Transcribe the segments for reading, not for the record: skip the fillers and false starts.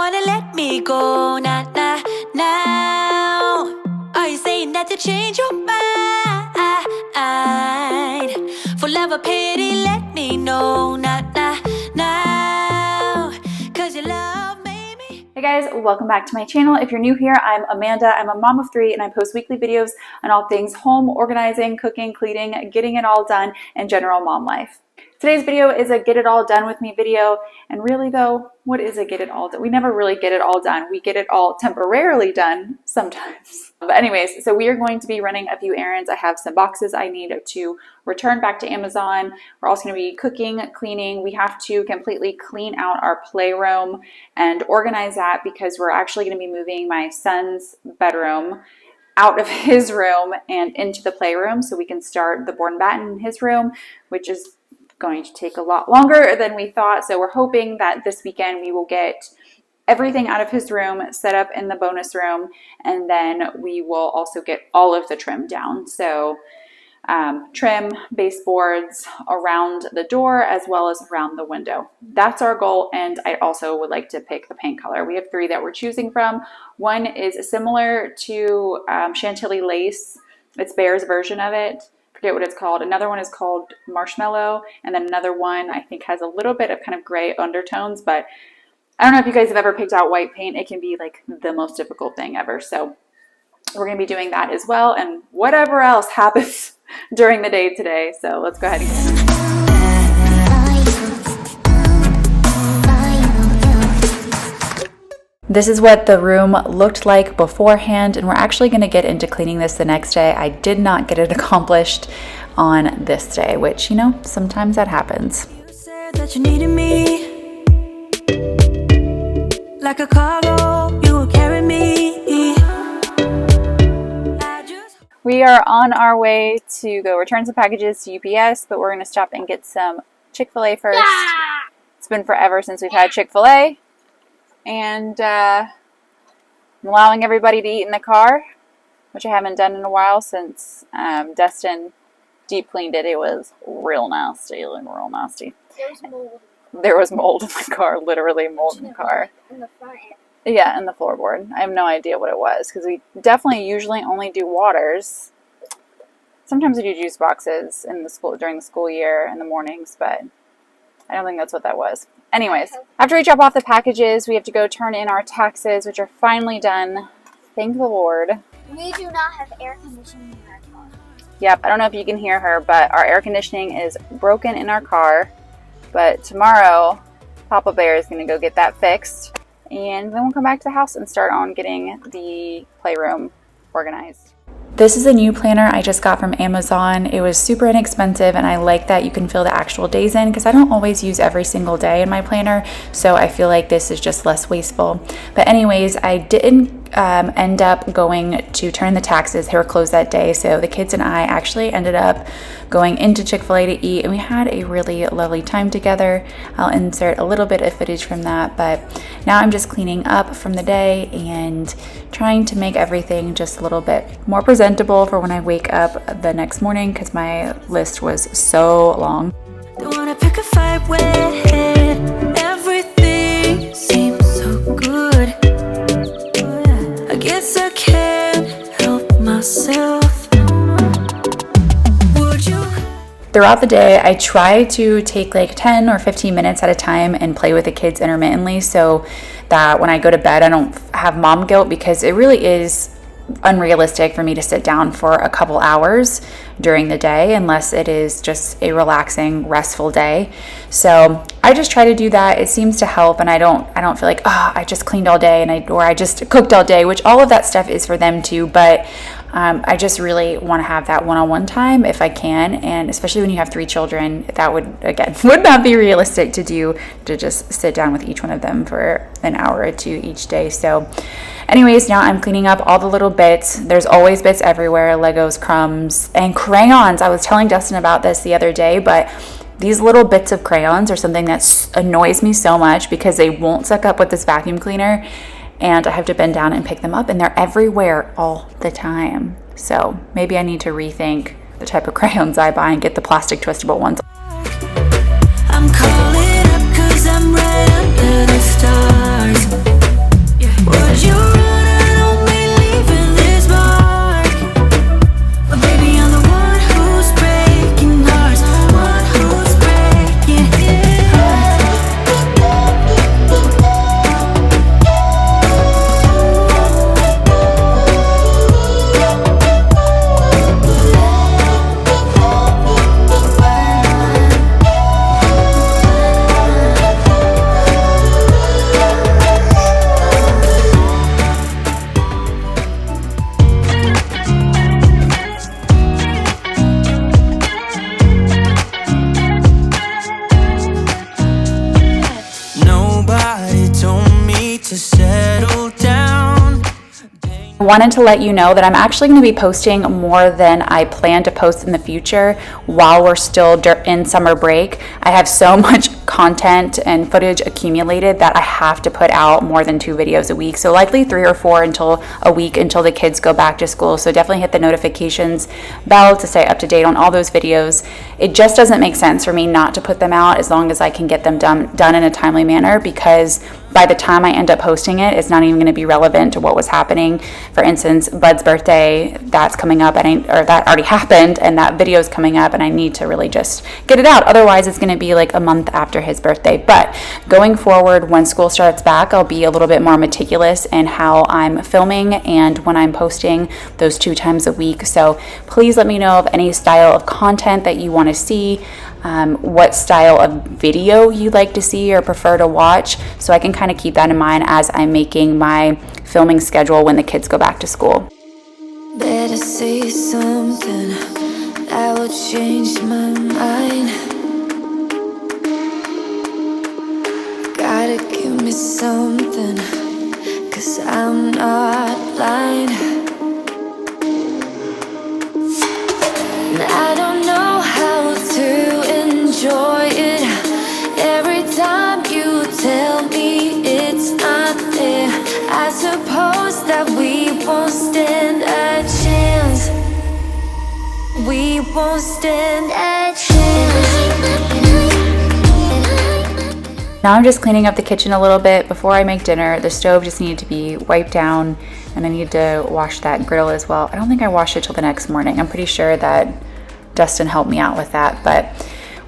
wanna let me go, nah, nah, now. Are you saying that to change your mind? For love or pity, let me know, nah, nah, now. Cause your love made me. Hey guys, welcome back to my channel. If you're new here, I'm Amanda. I'm a mom of 3 and I post weekly videos on all things home, organizing, cooking, cleaning, getting it all done, and general mom life. Today's video is a get it all done with me video. And really though, what is a get it all done? We never really get it all done. We get it all temporarily done sometimes. But anyways, so we are going to be running a few errands. I have some boxes I need to return back to Amazon. We're also going to be cooking, cleaning. We have to completely clean out our playroom and organize that because we're actually going to be moving my son's bedroom out of his room and into the playroom so we can start the board and batten in his room, which is going to take a lot longer than we thought. So we're hoping that this weekend we will get everything out of his room, set up in the bonus room, and then we will also get all of the trim down. So trim, baseboards around the door as well as around the window. That's our goal, and I also would like to pick the paint color. We have 3 that we're choosing from. One is similar to Chantilly lace. It's Bear's version of it. Forget what it's called. Another one is called Marshmallow, and then another one I think has a little bit of kind of gray undertones, but I don't know if you guys have ever picked out white paint. It can be like the most difficult thing ever. So we're going to be doing that as well, and whatever else happens during the day today. So let's go ahead and get This is what the room looked like beforehand, and we're actually going to get into cleaning this the next day. I did not get it accomplished on this day, which, you know, sometimes that happens. You said that you needed me. Like a cargo, you will carry me. We are on our way to go return some packages to UPS, but we're going to stop and get some Chick-fil-A first. It's been forever since we've had Chick-fil-A. And I'm allowing everybody to eat in the car, which I haven't done in a while since Dustin deep cleaned it. It was real nasty, like real nasty. There was mold. There was mold in the car, literally mold in the car. In the front end. Yeah, in the floorboard. I have no idea what it was because we definitely usually only do waters. Sometimes we do juice boxes in the school during the school year in the mornings, but I don't think that's what that was. Anyways, after we drop off the packages, we have to go turn in our taxes, which are finally done. Thank the Lord. We do not have air conditioning in our car. Yep, I don't know if you can hear her, but our air conditioning is broken in our car. But tomorrow, Papa Bear is going to go get that fixed. And then we'll come back to the house and start on getting the playroom organized. This is a new planner I just got from Amazon. It was super inexpensive, and I like that you can fill the actual days in because I don't always use every single day in my planner, so I feel like this is just less wasteful. But anyways, I didn't end up going to turn the taxes. They were closed that day, so the kids and I actually ended up going into Chick-fil-A to eat, and we had a really lovely time together. I'll insert a little bit of footage from that, but now I'm just cleaning up from the day and trying to make everything just a little bit more presentable for when I wake up the next morning because my list was so long. Don't wanna pick a fight when everything seems so good. I guess I can't help myself. Would you? Throughout the day, I try to take like 10 or 15 minutes at a time and play with the kids intermittently so that when I go to bed, I don't have mom guilt because it really is unrealistic for me to sit down for a couple hours during the day unless it is just a relaxing, restful day. So I just try to do that. It seems to help, and I don't feel like, oh, I just cleaned all day or I just cooked all day, which all of that stuff is for them too, but I just really want to have that one-on-one time if I can, and especially when you have 3 children, that would not be realistic to do, to just sit down with each one of them for an hour or 2 each day. So anyways, now I'm cleaning up all the little bits. There's always bits everywhere, Legos, crumbs, and crayons. I was telling Dustin about this the other day, but these little bits of crayons are something that annoys me so much because they won't suck up with this vacuum cleaner, and I have to bend down and pick them up, and they're everywhere all the time. So maybe I need to rethink the type of crayons I buy and get the plastic twistable ones. I'm calling up 'cause I'm right under the stars. I wanted to let you know that I'm actually going to be posting more than I plan to post in the future while we're still in summer break. I have so much content and footage accumulated that I have to put out more than 2 videos a week. So likely 3 or 4 until the kids go back to school. So definitely hit the notifications bell to stay up to date on all those videos. It just doesn't make sense for me not to put them out as long as I can get them done in a timely manner, because by the time I end up posting it, it's not even going to be relevant to what was happening. For instance, Bud's birthday, that's coming up, or that already happened, and that video is coming up, and I need to really just get it out. Otherwise, it's going to be like a month after his birthday. But going forward, when school starts back, I'll be a little bit more meticulous in how I'm filming and when I'm posting those 2 times a week. So please let me know of any style of content that you want to see. What style of video you'd like to see or prefer to watch, so I can kind of keep that in mind as I'm making my filming schedule when the kids go back to school. Better say something that will change my mind. Gotta give me something, 'cause I'm not blind. And I don't know how to enjoy it every time you tell me it's not there. I suppose that we won't stand a chance. We won't stand a chance. Now I'm just cleaning up the kitchen a little bit before I make dinner. The stove just needed to be wiped down, and I need to wash that griddle as well. I don't think I washed it till the next morning. I'm pretty sure that Dustin helped me out with that, but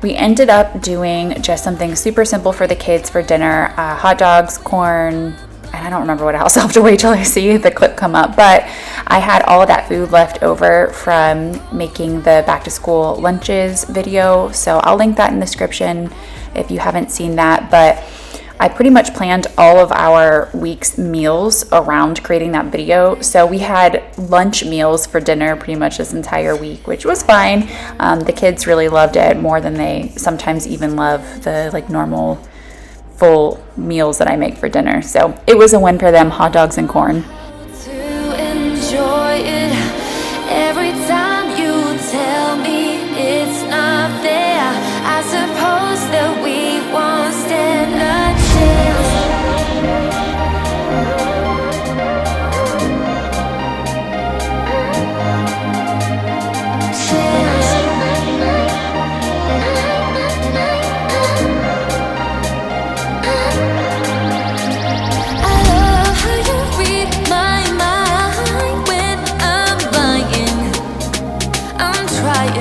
we ended up doing just something super simple for the kids for dinner. Hot dogs, corn, and I don't remember what else. I'll have to wait till I see the clip come up, but I had all of that food left over from making the back to school lunches video, so I'll link that in the description if you haven't seen that. But I pretty much planned all of our week's meals around creating that video. So we had lunch meals for dinner pretty much this entire week, which was fine. The kids really loved it more than they sometimes even love the like normal full meals that I make for dinner. So it was a win for them, hot dogs and corn. To enjoy it every time you tell me it's not there. I suppose that we won't stand a chance. I love how you read my mind when I'm lying. I'm trying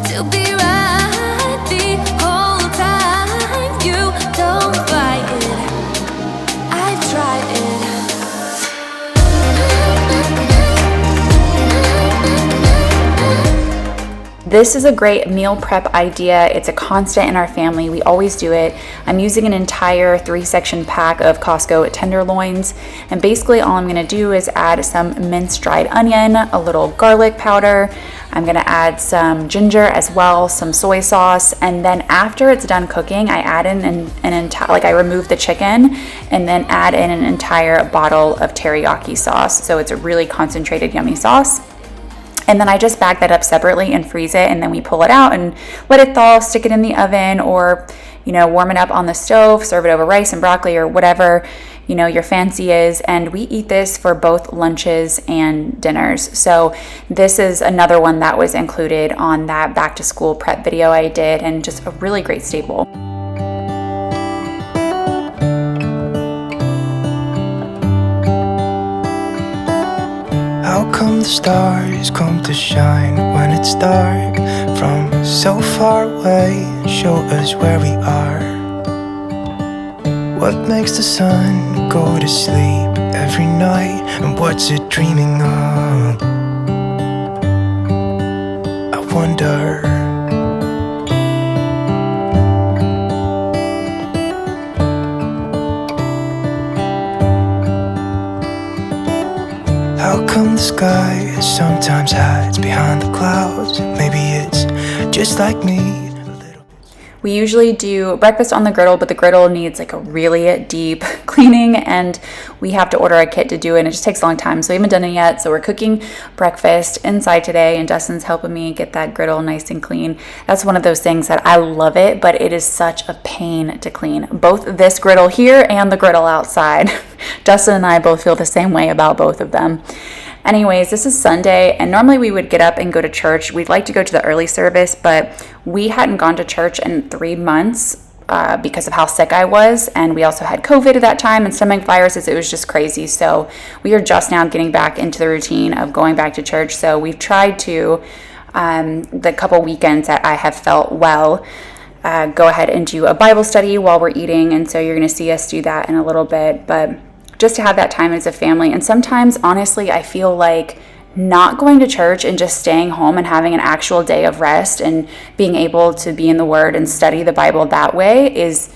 to be right the whole time. You don't buy it. I've tried it. This is a great meal prep idea. It's a constant in our family. We always do it. I'm using an entire 3-section pack of Costco tenderloins, and basically all I'm gonna do is add some minced dried onion, a little garlic powder. I'm gonna add some ginger as well, some soy sauce, and then after it's done cooking, I add in an entire, I remove the chicken and then add in an entire bottle of teriyaki sauce. So it's a really concentrated, yummy sauce. And then I just bag that up separately and freeze it, and then we pull it out and let it thaw, stick it in the oven, or warm it up on the stove, serve it over rice and broccoli or whatever your fancy is. And we eat this for both lunches and dinners. So this is another one that was included on that back to school prep video I did, and just a really great staple. How come the stars come to shine when it's dark from so far away and show us where we are? What makes the sun go to sleep every night, and what's it dreaming of? I wonder. How come the sky sometimes hides behind the clouds? Maybe it's just like me. We usually do breakfast on the griddle, but the griddle needs like a really deep cleaning, and we have to order a kit to do it, and it just takes a long time, so we haven't done it yet. So we're cooking breakfast inside today, and Dustin's helping me get that griddle nice and clean. That's one of those things that I love it, but it is such a pain to clean. Both this griddle here and the griddle outside. Dustin and I both feel the same way about both of them. Anyways, this is Sunday, and normally we would get up and go to church. We'd like to go to the early service, but we hadn't gone to church in 3 months because of how sick I was, and we also had COVID at that time and stomach viruses. It was just crazy. So we are just now getting back into the routine of going back to church. So we've tried to, the couple weekends that I have felt well, go ahead and do a Bible study while we're eating, and so you're going to see us do that in a little bit, but just to have that time as a family. And sometimes, honestly, I feel like not going to church and just staying home and having an actual day of rest and being able to be in the Word and study the Bible that way is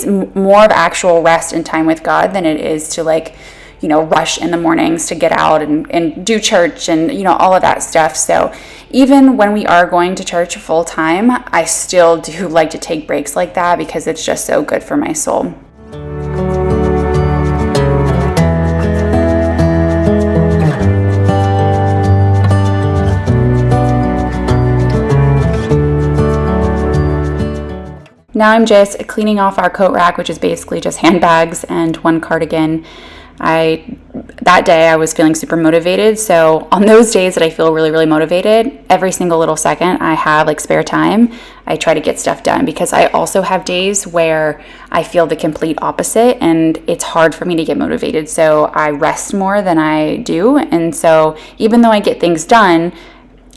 more of actual rest and time with God than it is to, like, you know, rush in the mornings to get out and do church and, you know, all of that stuff. So even when we are going to church full time, I still do like to take breaks like that because it's just so good for my soul. Now I'm just cleaning off our coat rack, which is basically just handbags and one cardigan. That day I was feeling super motivated. So on those days that I feel really, really motivated, every single little second I have like spare time, I try to get stuff done, because I also have days where I feel the complete opposite and it's hard for me to get motivated. So I rest more than I do. And so even though I get things done,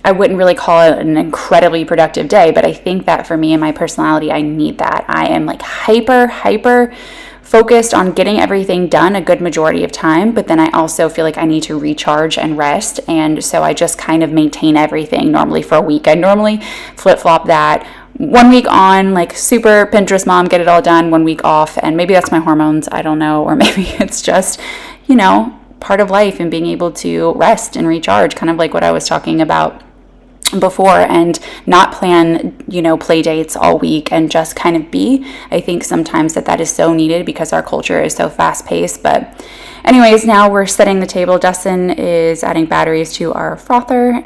I wouldn't really call it an incredibly productive day, but I think that for me and my personality, I need that. I am like hyper focused on getting everything done a good majority of time, but then I also feel like I need to recharge and rest, and so I just kind of maintain everything normally for a week. I normally flip-flop that. 1 week on, like super Pinterest mom, get it all done, 1 week off, and maybe that's my hormones, I don't know, or maybe it's just, you know, part of life and being able to rest and recharge, kind of like what I was talking about before, and not plan, you know, play dates all week and just kind of be. I think sometimes that is so needed because our culture is so fast paced. But anyways, now we're setting the table. Dustin is adding batteries to our frother.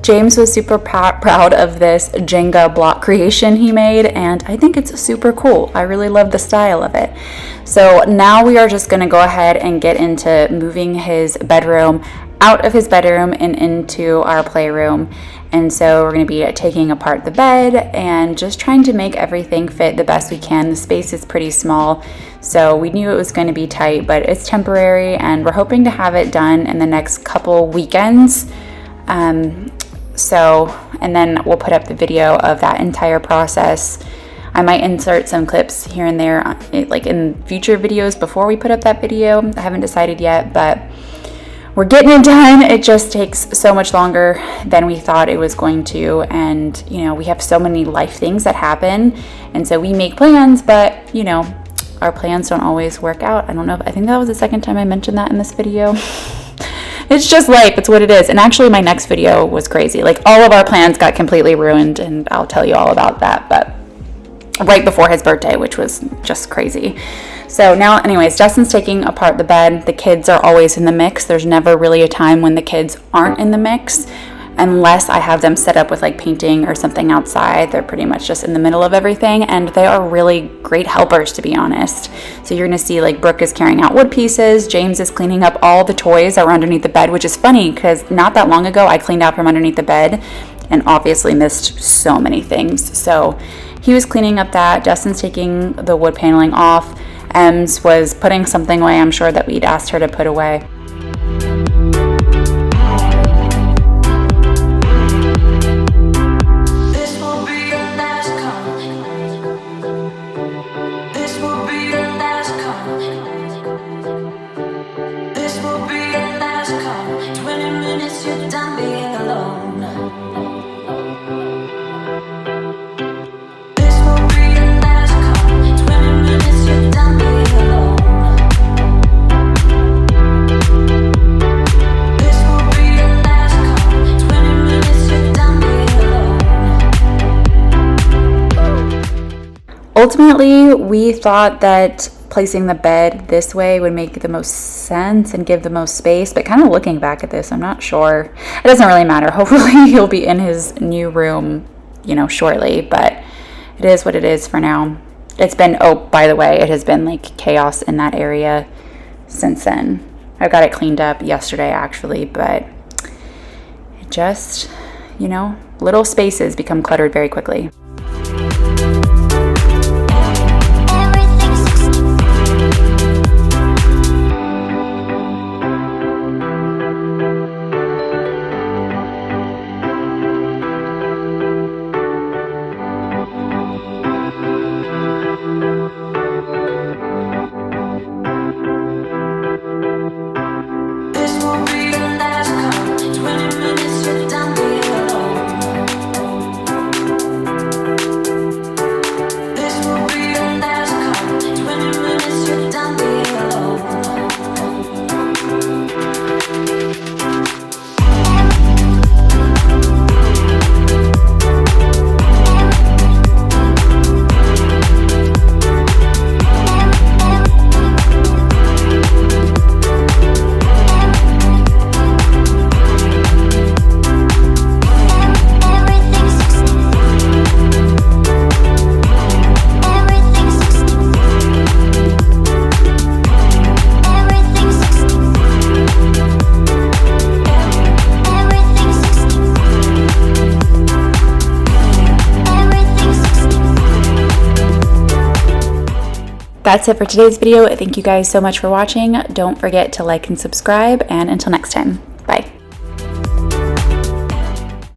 James was super proud of this Jenga block creation he made, and I think it's super cool. I really love the style of it. So now we are just going to go ahead and get into moving his bedroom out of his bedroom and into our playroom. And so we're going to be taking apart the bed and just trying to make everything fit the best we can. The space is pretty small, so we knew it was going to be tight, but it's temporary, and we're hoping to have it done in the next couple weekends. And then we'll put up the video of that entire process. I might insert some clips here and there, like in future videos before we put up that video. I haven't decided yet, but we're getting it done. It just takes so much longer than we thought it was going to. And, you know, we have so many life things that happen. And so we make plans, but, you know, our plans don't always work out. I think that was the second time I mentioned that in this video. It's just life. It's what it is. And actually my next video was crazy. Like, all of our plans got completely ruined, and I'll tell you all about that, but right before his birthday, which was just crazy. So now, anyways, Justin's taking apart the bed. The kids are always in the mix. There's never really a time when the kids aren't in the mix. unless I have them set up with like painting or something outside. They're pretty much just in the middle of everything, and they are really great helpers, to be honest. So you're gonna see like Brooke is carrying out wood pieces, James is cleaning up all the toys that were underneath the bed, which is funny because not that long ago I cleaned out from underneath the bed and obviously missed so many things. So he was cleaning up that. Justin's taking the wood paneling off. Ems was putting something away, I'm sure that we'd asked her to put away. Ultimately, we thought that placing the bed this way would make the most sense and give the most space, but kind of looking back at this, I'm not sure. It doesn't really matter. Hopefully he'll be in his new room, you know, shortly, but it is what it is for now. It's been, oh, by the way, it has been like chaos in that area since then. I got it cleaned up yesterday actually, but it just, you know, little spaces become cluttered very quickly. That's it for today's video. Thank you guys so much for watching. Don't forget to like and subscribe, and until next time, bye.